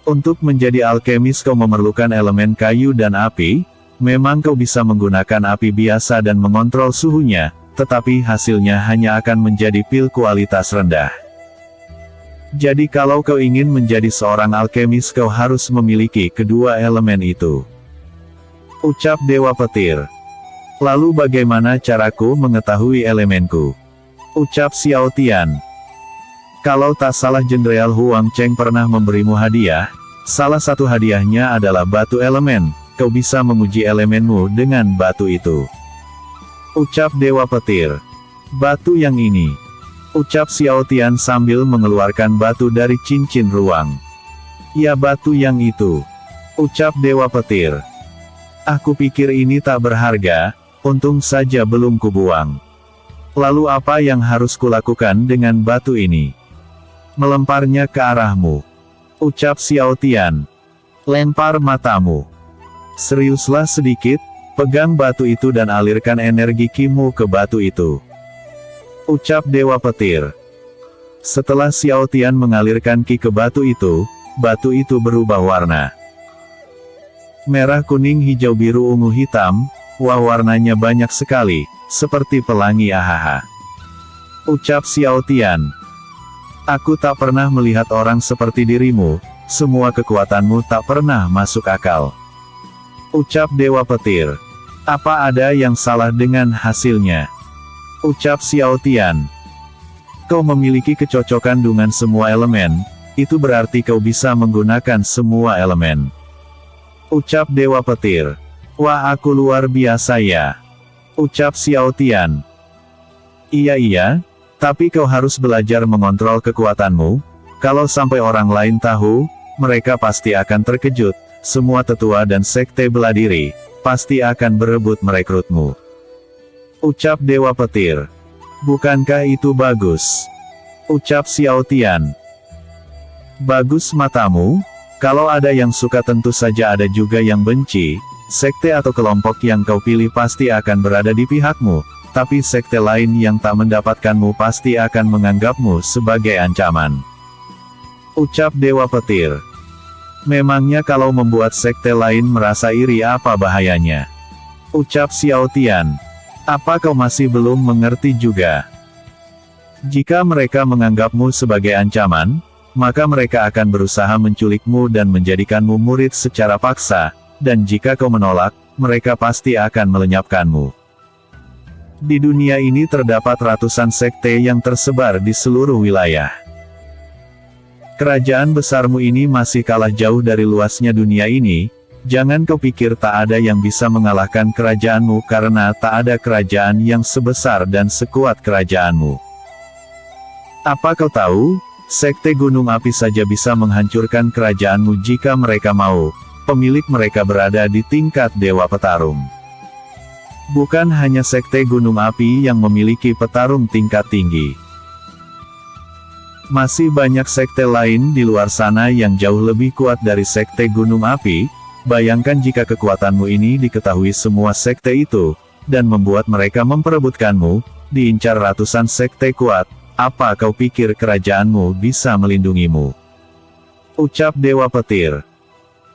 Untuk menjadi alkemis kau memerlukan elemen kayu dan api. Memang kau bisa menggunakan api biasa dan mengontrol suhunya, tetapi hasilnya hanya akan menjadi pil kualitas rendah. Jadi kalau kau ingin menjadi seorang alkemis kau harus memiliki kedua elemen itu. Ucap Dewa Petir. Lalu bagaimana caraku mengetahui elemenku? Ucap Xiao Tian. Kalau tak salah Jenderal Huang Cheng pernah memberimu hadiah. Salah satu hadiahnya adalah batu elemen. Kau bisa menguji elemenmu dengan batu itu. Ucap Dewa Petir. Batu yang ini. Ucap Xiao Tian sambil mengeluarkan batu dari cincin ruang. Ya, batu yang itu. Ucap Dewa Petir. Aku pikir ini tak berharga, untung saja belum kubuang. Lalu apa yang harus kulakukan dengan batu ini? Melemparnya ke arahmu. Ucap Xiao Tian. Lempar matamu. Seriuslah sedikit, pegang batu itu dan alirkan energi kimu ke batu itu. Ucap Dewa Petir. Setelah Xiao Tian mengalirkan ki ke batu itu berubah warna. Merah, kuning, hijau, biru, ungu, hitam, wah warnanya banyak sekali, seperti pelangi ahaha. Ucap Xiao Tian. Aku tak pernah melihat orang seperti dirimu, semua kekuatanmu tak pernah masuk akal. Ucap Dewa Petir. Apa ada yang salah dengan hasilnya? Ucap Xiao Tian. Kau memiliki kecocokan dengan semua elemen, itu berarti kau bisa menggunakan semua elemen. Ucap Dewa Petir. Wah, aku luar biasa ya. Ucap Xiao Tian. Iya, tapi kau harus belajar mengontrol kekuatanmu. Kalau sampai orang lain tahu, mereka pasti akan terkejut. Semua tetua dan sekte bela diri, pasti akan berebut merekrutmu. Ucap Dewa Petir. Bukankah itu bagus? Ucap Xiao Tian. Bagus matamu? Kalau ada yang suka tentu saja ada juga yang benci. Sekte atau kelompok yang kau pilih pasti akan berada di pihakmu, tapi sekte lain yang tak mendapatkanmu pasti akan menganggapmu sebagai ancaman. Ucap Dewa Petir. Memangnya kalau membuat sekte lain merasa iri apa bahayanya? Ucap Xiao Tian. Apa kau masih belum mengerti juga? Jika mereka menganggapmu sebagai ancaman, maka mereka akan berusaha menculikmu dan menjadikanmu murid secara paksa, dan jika kau menolak, mereka pasti akan melenyapkanmu. Di dunia ini terdapat ratusan sekte yang tersebar di seluruh wilayah. Kerajaan besarmu ini masih kalah jauh dari luasnya dunia ini. Jangan kau pikir tak ada yang bisa mengalahkan kerajaanmu karena tak ada kerajaan yang sebesar dan sekuat kerajaanmu. Apa kau tahu? Sekte Gunung Api saja bisa menghancurkan kerajaanmu jika mereka mau. Pemilik mereka berada di tingkat Dewa Petarung. Bukan hanya Sekte Gunung Api yang memiliki petarung tingkat tinggi. Masih banyak sekte lain di luar sana yang jauh lebih kuat dari Sekte Gunung Api. Bayangkan jika kekuatanmu ini diketahui semua sekte itu, dan membuat mereka memperebutkanmu, diincar ratusan sekte kuat, apa kau pikir kerajaanmu bisa melindungimu? Ucap Dewa Petir.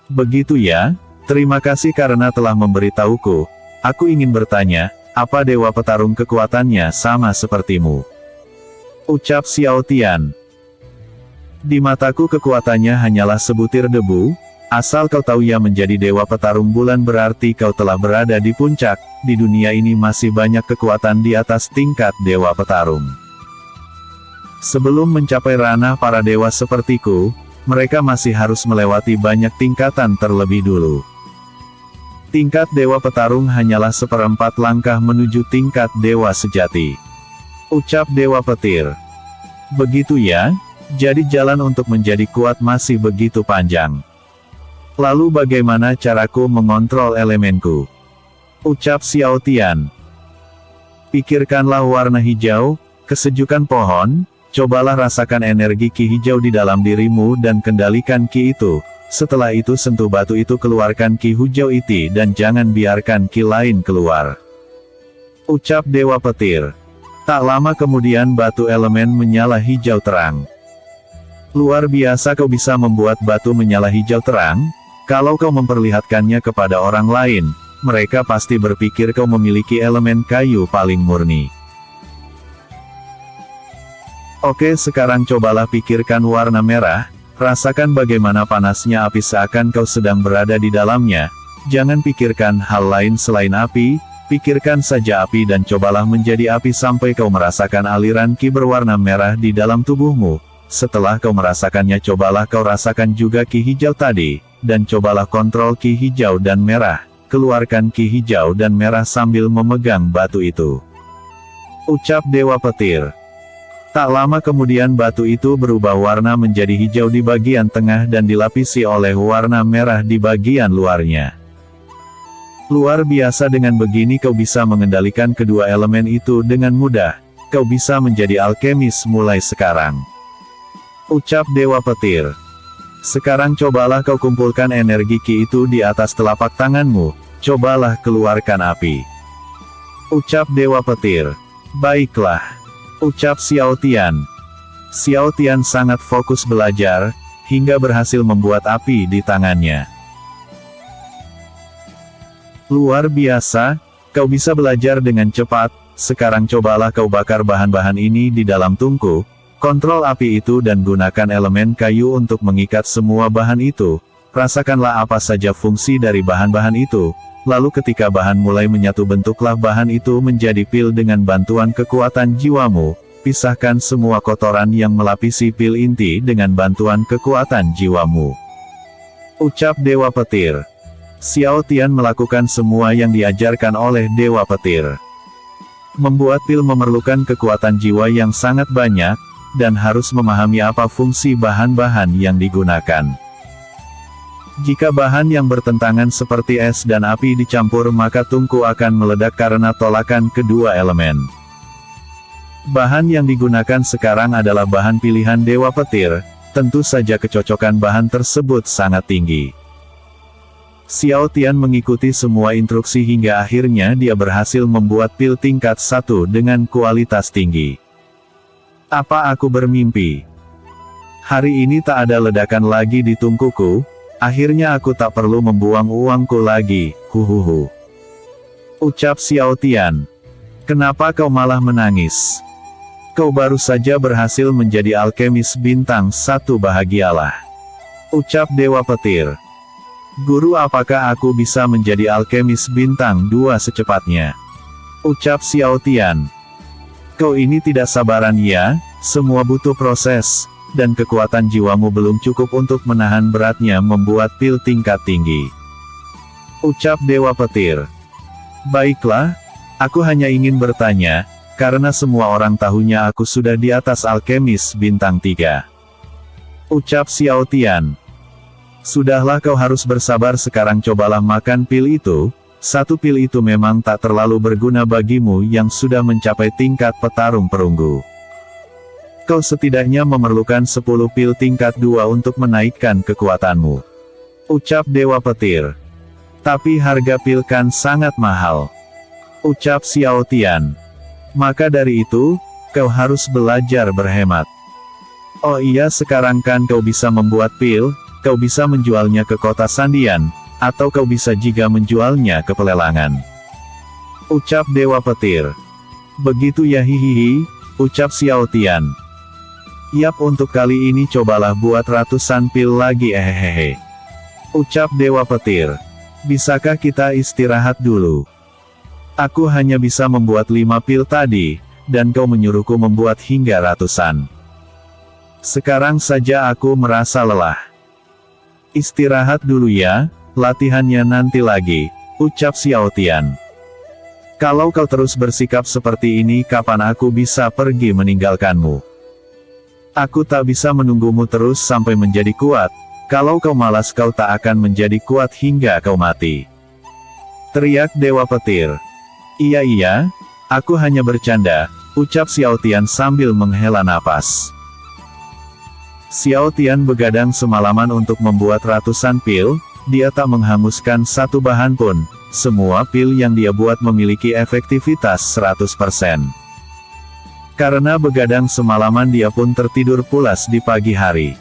Begitu ya, terima kasih karena telah memberitahuku. Aku ingin bertanya, apa Dewa Petarung kekuatannya sama sepertimu? Ucap Xiao Tian. Di mataku kekuatannya hanyalah sebutir debu. Asal kau tahu ya, menjadi Dewa Petarung Bulan berarti kau telah berada di puncak. Di dunia ini masih banyak kekuatan di atas tingkat Dewa Petarung. Sebelum mencapai ranah para dewa sepertiku, mereka masih harus melewati banyak tingkatan terlebih dulu. Tingkat Dewa Petarung hanyalah seperempat langkah menuju tingkat Dewa Sejati. Ucap Dewa Petir. Begitu ya? Jadi jalan untuk menjadi kuat masih begitu panjang. Lalu bagaimana caraku mengontrol elemenku? Ucap Xiao Tian. Pikirkanlah warna hijau, kesejukan pohon, cobalah rasakan energi ki hijau di dalam dirimu dan kendalikan ki itu. Setelah itu sentuh batu itu, keluarkan ki hijau itu dan jangan biarkan ki lain keluar. Ucap Dewa Petir. Tak lama kemudian batu elemen menyala hijau terang. Luar biasa kau bisa membuat batu menyala hijau terang. Kalau kau memperlihatkannya kepada orang lain, mereka pasti berpikir kau memiliki elemen kayu paling murni. Oke, sekarang cobalah pikirkan warna merah. Rasakan bagaimana panasnya api seakan kau sedang berada di dalamnya. Jangan pikirkan hal lain selain api, pikirkan saja api dan cobalah menjadi api sampai kau merasakan aliran ki berwarna merah di dalam tubuhmu. Setelah kau merasakannya, cobalah kau rasakan juga ki hijau tadi, dan cobalah kontrol ki hijau dan merah. Keluarkan ki hijau dan merah sambil memegang batu itu. Ucap Dewa Petir. Tak lama kemudian batu itu berubah warna menjadi hijau di bagian tengah dan dilapisi oleh warna merah di bagian luarnya. Luar biasa, dengan begini kau bisa mengendalikan kedua elemen itu dengan mudah. Kau bisa menjadi alkemis mulai sekarang. Ucap Dewa Petir. Sekarang cobalah kau kumpulkan energi ki itu di atas telapak tanganmu. Cobalah keluarkan api. Ucap Dewa Petir. Baiklah. Ucap Xiao Tian. Xiao Tian sangat fokus belajar, hingga berhasil membuat api di tangannya. Luar biasa, kau bisa belajar dengan cepat. Sekarang cobalah kau bakar bahan-bahan ini di dalam tungku. Kontrol api itu dan gunakan elemen kayu untuk mengikat semua bahan itu. Rasakanlah apa saja fungsi dari bahan-bahan itu. Lalu ketika bahan mulai menyatu, bentuklah bahan itu menjadi pil dengan bantuan kekuatan jiwamu. Pisahkan semua kotoran yang melapisi pil inti dengan bantuan kekuatan jiwamu. Ucap Dewa Petir. Xiao Tian melakukan semua yang diajarkan oleh Dewa Petir. Membuat pil memerlukan kekuatan jiwa yang sangat banyak, dan harus memahami apa fungsi bahan-bahan yang digunakan. Jika bahan yang bertentangan seperti es dan api dicampur, maka tungku akan meledak karena tolakan kedua elemen. Bahan yang digunakan sekarang adalah bahan pilihan Dewa Petir, tentu saja kecocokan bahan tersebut sangat tinggi. Xiao Tian mengikuti semua instruksi hingga akhirnya dia berhasil membuat pil tingkat 1 dengan kualitas tinggi. Apa aku bermimpi? Hari ini tak ada ledakan lagi di tungkuku, akhirnya aku tak perlu membuang uangku lagi, huhuhu. Ucap Xiao Tian. Kenapa kau malah menangis? Kau baru saja berhasil menjadi alkemis bintang 1, bahagialah. Ucap Dewa Petir. Guru, apakah aku bisa menjadi alkemis bintang 2 secepatnya? Ucap Xiao Tian. Kau ini tidak sabaran ya, semua butuh proses, dan kekuatan jiwamu belum cukup untuk menahan beratnya membuat pil tingkat tinggi. Ucap Dewa Petir. Baiklah, aku hanya ingin bertanya, karena semua orang tahunya aku sudah di atas alkemis bintang 3. Ucap Xiao Tian. Sudahlah, kau harus bersabar, sekarang cobalah makan pil itu. 1 pil itu memang tak terlalu berguna bagimu yang sudah mencapai tingkat petarung perunggu. Kau setidaknya memerlukan 10 pil tingkat 2 untuk menaikkan kekuatanmu. Ucap Dewa Petir. Tapi harga pil kan sangat mahal. Ucap Xiao Tian. Maka dari itu, kau harus belajar berhemat. Oh iya, sekarang kan kau bisa membuat pil, kau bisa menjualnya ke kota Sandian, atau kau bisa juga menjualnya ke pelelangan. Ucap Dewa Petir. Begitu ya, hihihi, ucap Xiao Tian. Yap, untuk kali ini cobalah buat ratusan pil lagi, hehehe. Ucap Dewa Petir. Bisakah kita istirahat dulu? Aku hanya bisa membuat 5 pil tadi, dan kau menyuruhku membuat hingga ratusan. Sekarang saja aku merasa lelah. Istirahat dulu ya. Latihannya nanti lagi, ucap Xiao Tian. Kalau kau terus bersikap seperti ini, kapan aku bisa pergi meninggalkanmu? Aku tak bisa menunggumu terus sampai menjadi kuat. Kalau kau malas, kau tak akan menjadi kuat hingga kau mati. Teriak Dewa Petir. Iya, aku hanya bercanda, ucap Xiao Tian sambil menghela napas. Xiao Tian begadang semalaman untuk membuat ratusan pil. Dia tak menghanguskan 1 bahan pun, semua pil yang dia buat memiliki efektivitas 100%. Karena begadang semalaman, dia pun tertidur pulas di pagi hari.